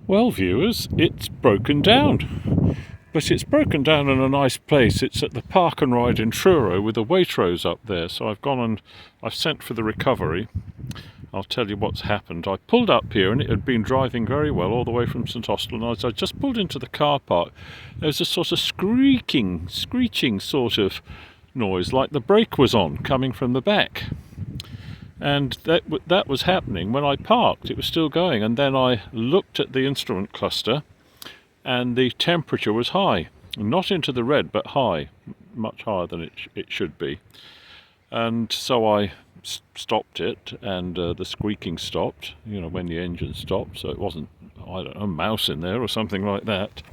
Well, viewers, it's broken down. But it's broken down in a nice place. It's at the Park and Ride in Truro with a Waitrose up there. So I've gone and I've sent for the recovery. I'll tell you what's happened. I pulled up here and it had been driving very well all the way from St Austell. And as I just pulled into the car park, there was a sort of screeching sort of noise, like the brake was on, coming from the back. And that was happening when I parked. It was still going, and then I looked at the instrument cluster and the temperature was high, not into the red but high, much higher than it should be. And so I stopped it, and the squeaking stopped, when the engine stopped, so it wasn't, I don't know, a mouse in there or something like that.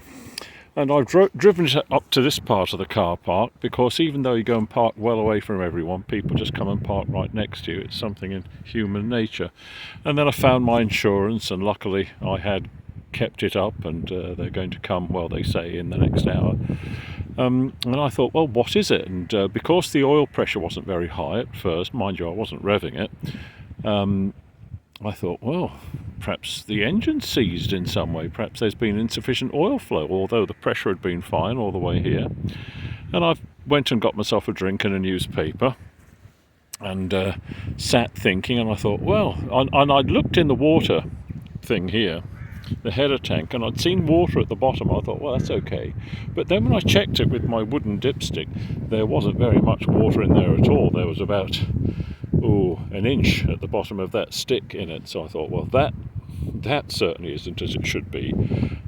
And I've driven it up to this part of the car park, because even though you go and park well away from everyone, people just come and park right next to you. It's something in human nature. And then I found my insurance, and luckily I had kept it up, and they're going to come, well, they say in the next hour. And I thought, well, what is it? And because the oil pressure wasn't very high at first, mind you, I wasn't revving it, I thought, well, perhaps the engine seized in some way. Perhaps there's been insufficient oil flow, although the pressure had been fine all the way here. And I went and got myself a drink and a newspaper and sat thinking, and I thought, well, and I'd looked in the water thing here, the header tank, and I'd seen water at the bottom. I thought, well, that's okay. But then when I checked it with my wooden dipstick, there wasn't very much water in there at all. There was about an inch at the bottom of that stick in it. So I thought, well, that certainly isn't as it should be.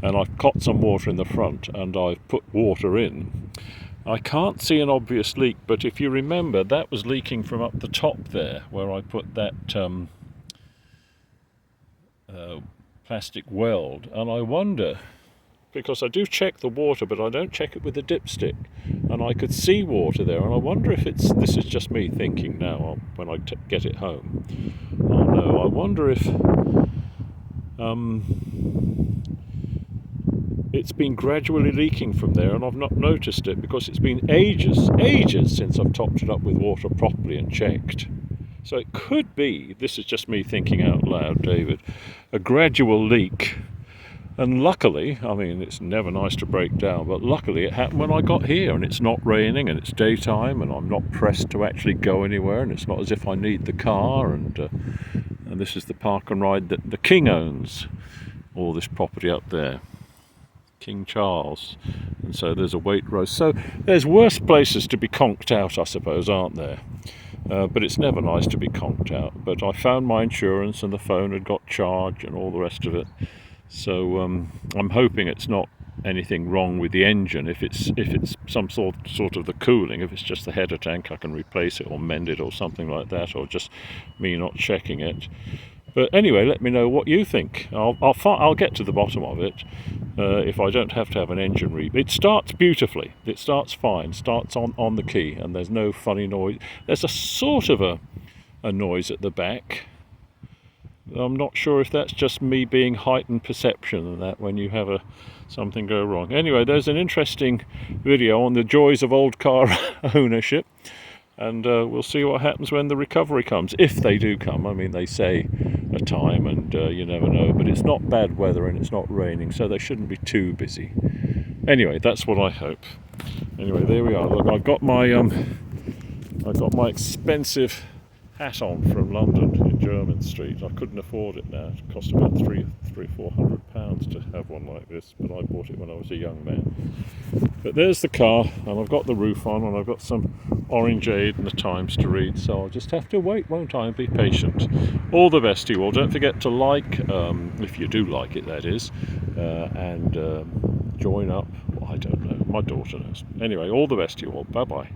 And I've caught some water in the front, and I've put water in. I can't see an obvious leak, but if you remember, that was leaking from up the top there, where I put that plastic weld. And I wonder, because I do check the water, but I don't check it with the dipstick, and I could see water there, and I wonder if this is just me thinking now when I get it home. Oh no, I wonder if it's been gradually leaking from there, and I've not noticed it because it's been ages since I've topped it up with water properly and checked. So it could be, this is just me thinking out loud, David, a gradual leak. And luckily, I mean, it's never nice to break down, but luckily it happened when I got here, and it's not raining, and it's daytime, and I'm not pressed to actually go anywhere, and it's not as if I need the car, and this is the Park and Ride that the King owns, all this property up there, King Charles, and so there's a Waitrose. So there's worse places to be conked out, I suppose, aren't there? But it's never nice to be conked out. But I found my insurance, and the phone had got charged and all the rest of it. So I'm hoping it's not anything wrong with the engine. If it's some sort of the cooling, if it's just the header tank, I can replace it or mend it or something like that, or just me not checking it. But anyway, let me know what you think. I'll get to the bottom of it if I don't have to have an engine rebuild. It starts beautifully. It starts fine. Starts on the key, and there's no funny noise. There's a sort of a noise at the back. I'm not sure if that's just me being heightened perception and that when you have something go wrong. Anyway, there's an interesting video on the joys of old car ownership, and we'll see what happens when the recovery comes, if they do come. I mean, they say a time, and you never know, but it's not bad weather and it's not raining, so they shouldn't be too busy. Anyway, that's what I hope. Anyway, there we are. Look, I've got my expensive hat on from London in Jermyn Street. I couldn't afford it now. It cost about £400 to have one like this, but I bought it when I was a young man. But there's the car, and I've got the roof on, and I've got some orangeade and the Times to read, so I'll just have to wait, won't I, and be patient. All the best to you all. Don't forget to like, if you do like it, that is, and join up. Well, I don't know, my daughter knows. Anyway, all the best to you all. Bye bye.